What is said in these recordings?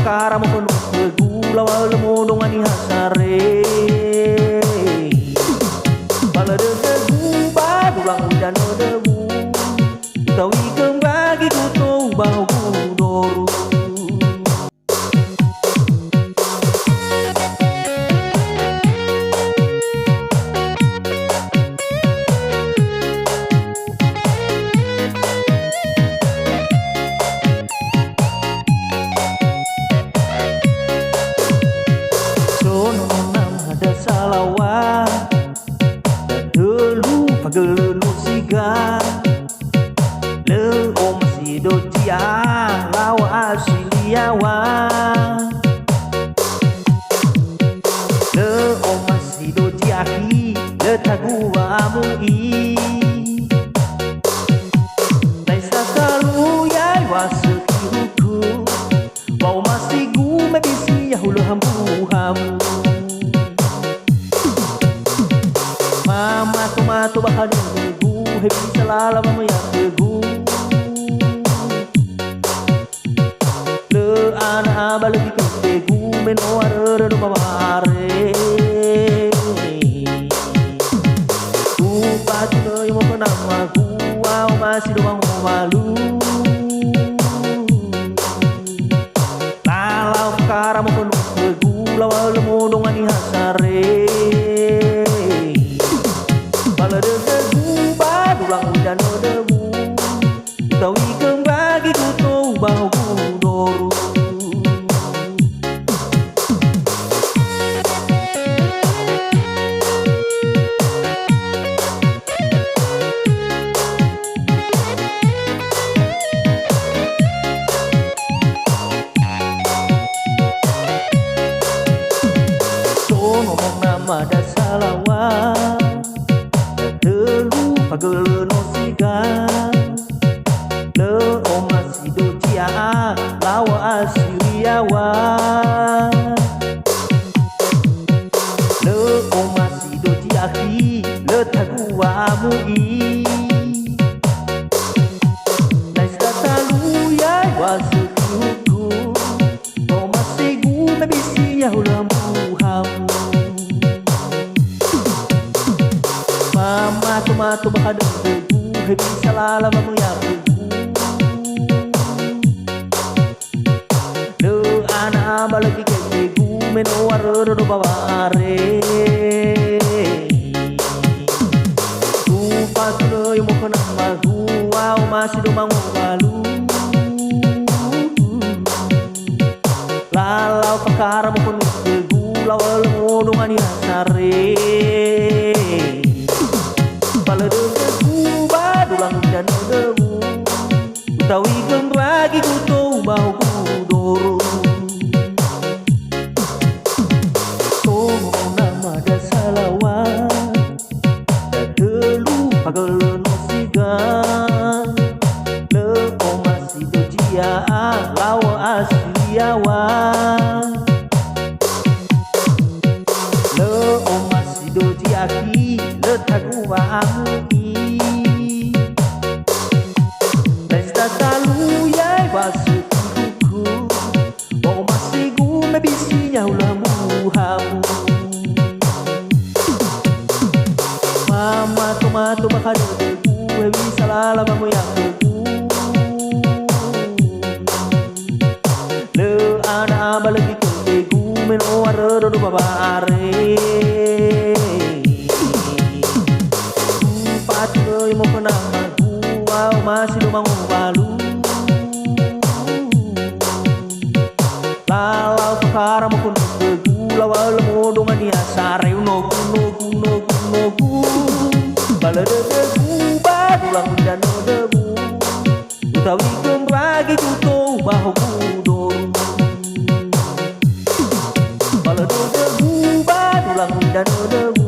perkara mo penuh gula wala mo dong ani hasare bala debu ba dulang hujan debu tawi kembagi kutu bau kudoru salawa dulu pagelu siga le om si docia lawa asiliawa le om si docia ki le tagua mui naisa kalu yai wasukiku mau masih gu mebisi yahulu hamu Mama tomato baka dugu hebi salala mamaya dugu le ana balagi dugu meno arere do mamare ku pati no yo mo nama ku au masih do malu lalau kara mo kono dugu lawal mo dong ani hasare hujan debu tawi kembagi kutu bau kudoru so ngomong nama dasalawa delu pagelu le oma si docia lawa asiliawa le oma si docia ki le tagua mui naisa talu ya wasukiku oma si gu mebisi yahulambu hamu mama tomato bahadu hebi salala mamaya le ana balagi kegu meno waroro do baware tu patulo yo mo kana magu au masih do mangu balu lalau perkara mo kono kegu lawal mo dong ani hasare bala dulang hujan debu tawi kembagi kutu bau kudoru oh nama dasalawa delu pagelu siga le oma si docia lawa asiliawa le oma si docia ki le tagua mui talu yai wasukiku oh masih gu mebisi yaulamu hamu mama tomato baka dugu hebi salala mamaya dugu le ana balagi dugu meno arero do babare patulo yo mo kana au masih do mangu balu lalau perkara mo kun dugu lawal mo dong ani asare nogu bala debu ba dulang hujan debu tawi kembagi kutu bau kudoru bala debu ba dulang hujan debu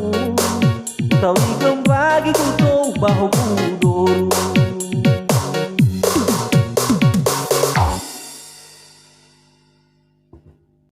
tawi kembagi kutu bau